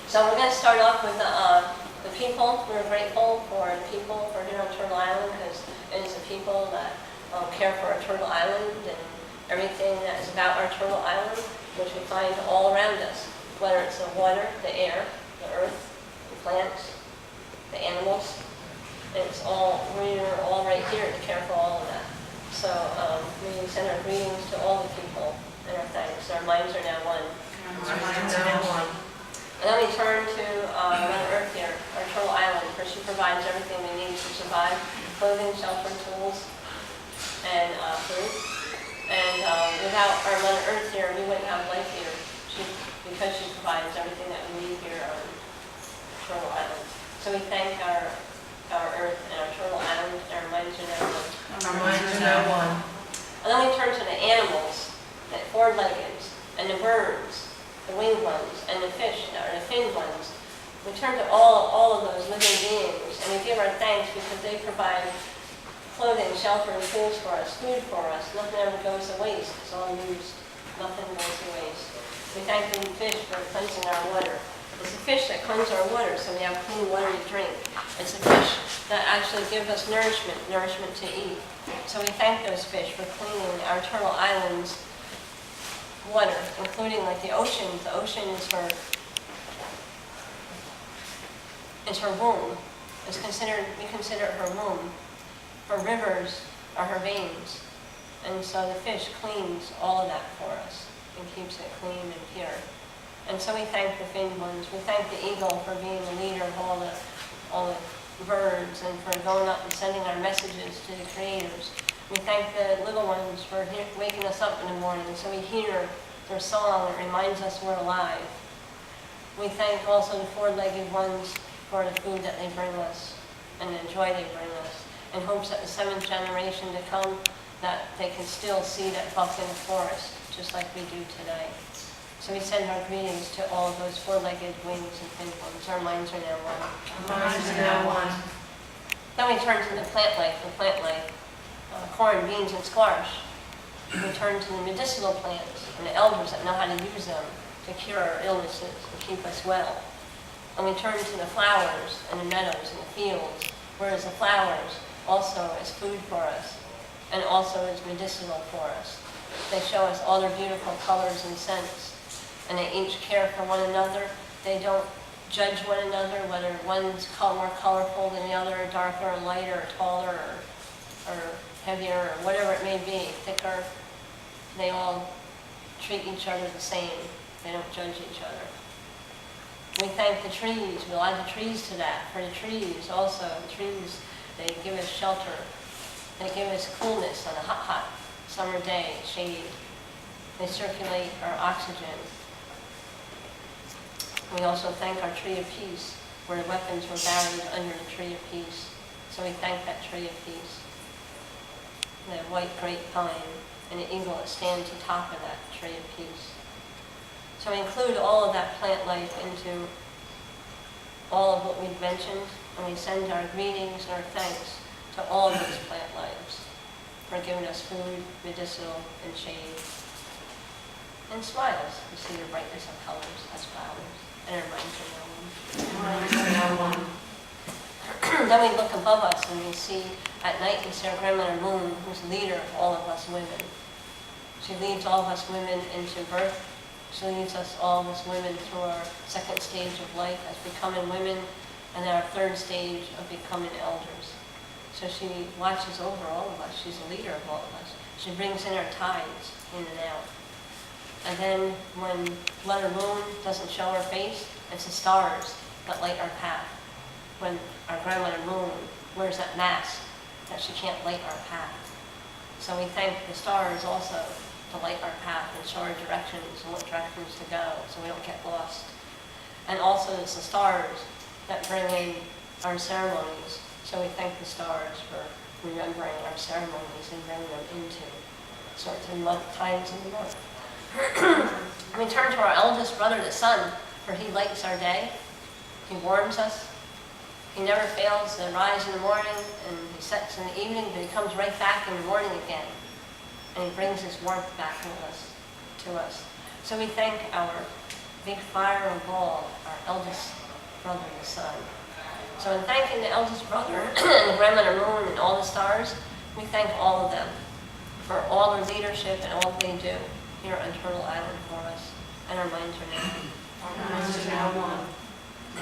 So we're going to start off with the people. We're grateful for the people for here on Turtle Island because it is the people that care for our Turtle Island and everything that is about our Turtle Island, which we find all around us, whether it's the water, the air, the earth, the plants, the animals. It's all, we're all right here to care for all of that. So we send our greetings to all the people and our thanks. Our minds are now one. Our minds are now one. And then we turn to Mother Earth here, our Turtle Island, where she provides everything we need to survive: clothing, shelter, tools, and food. And without our Mother Earth here, we wouldn't have life here, because she provides everything that we need here on Turtle Island. So we thank our Earth and our Turtle Island, and our minds are now one. Our minds are now one. And then we turn to the animals, the four-legged, and the birds, the winged ones, and the fish, or the finned ones. We turn to all of those living beings, and we give our thanks because they provide clothing, shelter, and tools for us, food for us. Nothing ever goes to waste. It's all used. Nothing goes to waste. We thank the fish for cleansing our water. It's the fish that cleanse our water, so we have clean water to drink. It's the fish that actually give us nourishment to eat. So we thank those fish for cleaning our Turtle Island's water, including like the ocean. The ocean is her womb. We consider it her womb. Her rivers are her veins. And so the fish cleans all of that for us and keeps it clean and pure. And so we thank the finned ones. We thank the eagle for being the leader of all the birds and for going up and sending our messages to the creators. We thank the little ones for waking us up in the morning so we hear their song that reminds us we're alive. We thank also the four-legged ones for the food that they bring us and the joy they bring us, in hopes that the seventh generation to come, that they can still see that buck in the forest, just like we do today. So we send our greetings to all of those four-legged wings and finned ones. Our minds are now one. Our minds are now one. Then we turn to the plant life, corn, beans, and squash. We turn to the medicinal plants and the elders that know how to use them to cure our illnesses and keep us well. And we turn to the flowers and the meadows and the fields, whereas the flowers also is food for us and also is medicinal for us. They show us all their beautiful colors and scents, and they each care for one another. They don't judge one another, whether one's more colorful than the other, or darker or lighter, or taller, or heavier, or whatever it may be, thicker. They all treat each other the same. They don't judge each other. We thank the trees. We add the trees to that. For the trees also, the trees, they give us shelter. They give us coolness on a hot summer day, shade. They circulate our oxygen. We also thank our tree of peace, where the weapons were buried under the tree of peace. So we thank that tree of peace. The white great pine and the eagle that stands atop of that tree of peace. So we include all of that plant life into all of what we've mentioned, and we send our greetings and our thanks to all of those plant lives for giving us food, medicinal, and shade. And smiles. We see the brightness of colors as flowers, and our minds are now one. Our minds are now one. Then we look above us and we see, at night we see our grandmother Moon, who's the leader of all of us women. She leads all of us women into birth. She leads us, all of us women, through our second stage of life as becoming women, and then our third stage of becoming elders. So she watches over all of us. She's the leader of all of us. She brings in our tides in and out. And then when Mother Moon doesn't show her face, it's the stars that light our path. When our grandmother Moon wears that mask, that she can't light our path. So we thank the stars also to light our path and show our directions and what directions to go so we don't get lost. And also it's the stars that bring in our ceremonies. So we thank the stars for remembering our ceremonies and bringing them into certain times in the month. We turn to our eldest brother, the sun, for he lights our day. He warms us. He never fails to rise in the morning, and he sets in the evening, but he comes right back in the morning again. And he brings his warmth back to us. So we thank our big fire and ball, our eldest brother, the sun. So in thanking the eldest brother, and the grandmother moon, and all the stars, we thank all of them for all their leadership and all they do here on Turtle Island for us. And our minds are now. Our minds are now one.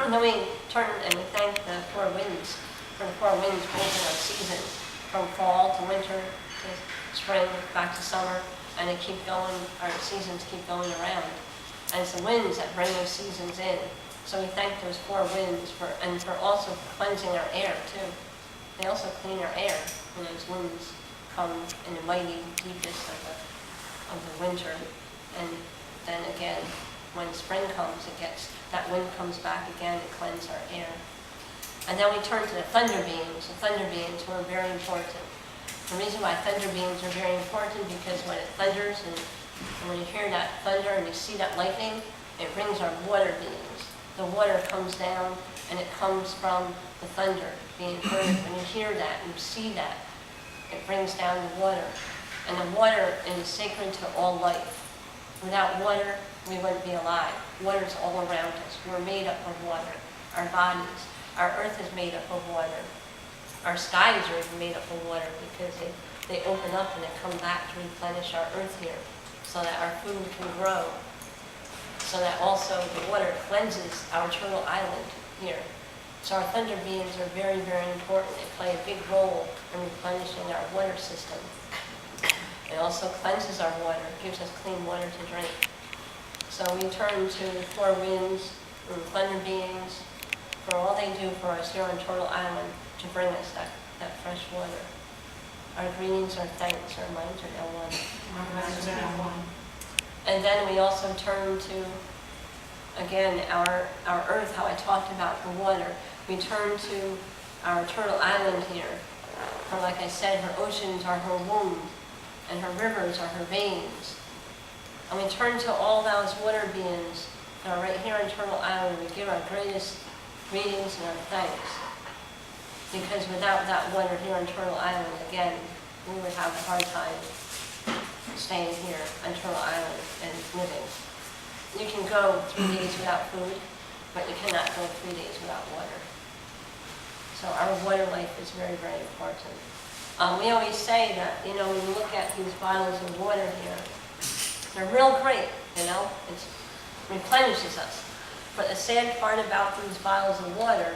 And then we turn and we thank the four winds for the four winds holding our seasons from fall to winter to spring back to summer, and they keep going, our seasons keep going around. And it's the winds that bring those seasons in. So we thank those four winds and for also cleansing our air too. They also clean our air when those winds come in the mighty deepest of the winter. And then again, when spring comes, that wind comes back again to cleanse our air. And then we turn to the thunder beings. The thunder beings were very important. The reason why thunder beings are very important because when it thunders and when you hear that thunder and you see that lightning, it brings our water beings. The water comes down and it comes from the thunder being heard. When you hear that and you see that, it brings down the water. And the water is sacred to all life. Without water, we wouldn't be alive. Water's all around us. We're made up of water. Our bodies. Our earth is made up of water. Our skies are even made up of water because they open up and they come back to replenish our earth here so that our food can grow. So that also the water cleanses our Turtle Island here. So our thunder beings are very, very important. They play a big role in replenishing our water system. It also cleanses our water, gives us clean water to drink. So we turn to the four winds and thunder beings for all they do for us here on Turtle Island to bring us that fresh water. Our greetings, our thanks, our minds are now one. Our minds are now one. And then we also turn to, again, our earth, how I talked about the water. We turn to our Turtle Island here. For like I said, her oceans are her womb, and her rivers are her veins. And we turn to all those water beings that are right here on Turtle Island. We give our greatest greetings and our thanks. Because without that water here on Turtle Island, again, we would have a hard time staying here on Turtle Island and living. You can go 3 days without food, but you cannot go 3 days without water. So our water life is very, very important. We always say that, when you look at these bottles of water here, they're real great, it replenishes us. But the sad part about these bottles of water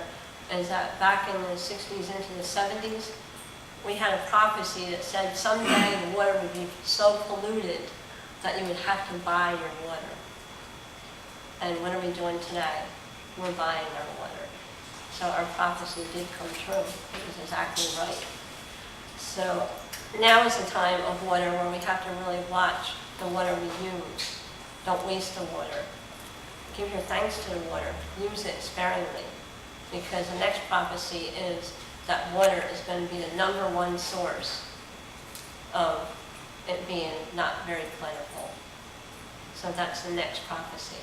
is that back in the 60s into the 70s, we had a prophecy that said someday the water would be so polluted that you would have to buy your water. And what are we doing today? We're buying our water. So our prophecy did come true. It was exactly right. So now is the time of water where we have to really watch the water we use. Don't waste the water. Give your thanks to the water. Use it sparingly. Because the next prophecy is that water is going to be the #1 source of it being not very plentiful. So that's the next prophecy.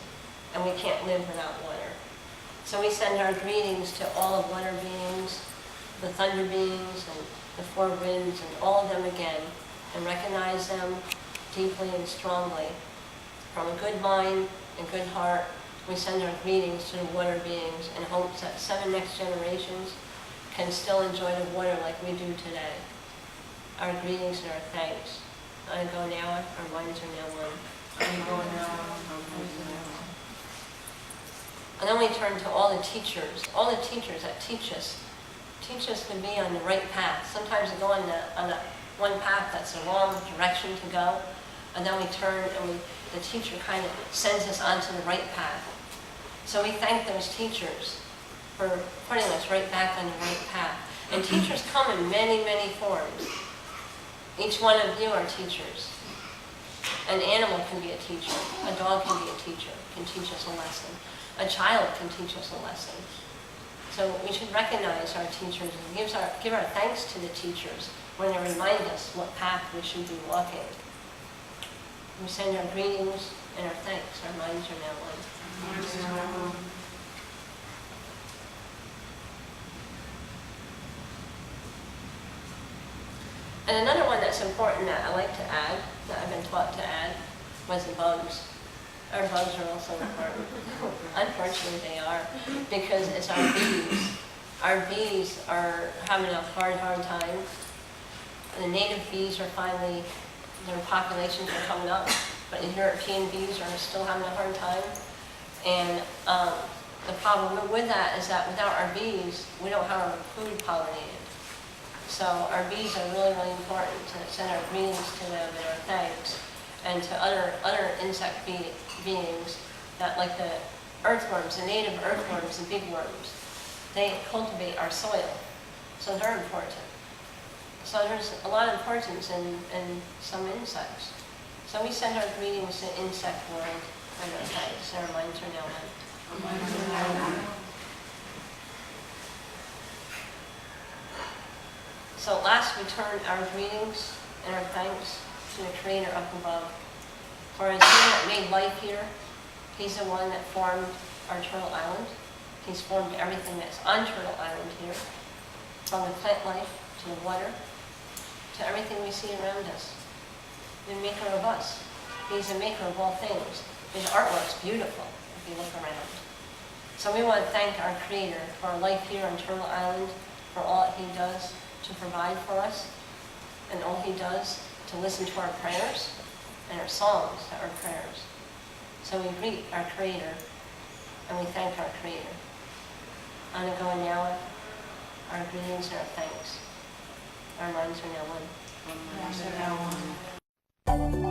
And we can't live without water. So we send our greetings to all of water beings, the thunder beings, and the four winds, and all of them again, and recognize them deeply and strongly. From a good mind and good heart, we send our greetings to the water beings in hopes that 7 next generations can still enjoy the water like we do today. Our greetings and our thanks. I go now, our minds are now one. I go now, our minds are now one. And then we turn to all the teachers that teach us to be on the right path. Sometimes we go on the one path that's the wrong direction to go, and then we turn and the teacher kind of sends us onto the right path. So we thank those teachers for putting us right back on the right path. And teachers come in many, many forms. Each one of you are teachers. An animal can be a teacher. A dog can be a teacher, can teach us a lesson. A child can teach us a lesson. So we should recognize our teachers and give our thanks to the teachers when they remind us what path we should be walking. We send our greetings and our thanks. Our minds are now one. Our minds are now one. And another one that's important that I like to add, that I've been taught to add, was the bugs. Our bugs are also important. Unfortunately, they are, because it's our bees. Our bees are having a hard time. The native bees are finally, their populations are coming up, but the European bees are still having a hard time. And the problem with that is that without our bees, we don't have our food pollinated. So our bees are really, really important to send our greetings to them and our thanks, and to other insect beings that, like the earthworms, the native earthworms, the big worms. They cultivate our soil, so they're important. So there's a lot of importance in some insects. So we send our greetings to insect world and our thanks. Our minds are now one. So last we turn our greetings and our thanks to the Creator up above. For it's He that made life here. He's the one that formed our Turtle Island. He's formed everything that's on Turtle Island here, from the plant life to the water, to everything we see around us. The maker of us. He's the maker of all things. His artwork's beautiful if you look around. So we want to thank our Creator for our life here on Turtle Island, for all that He does to provide for us, and all He does to listen to our prayers and our songs that are prayers. So we greet our Creator and we thank our Creator. On the going now, our greetings and our thanks. Our minds are now one. Our minds are now one.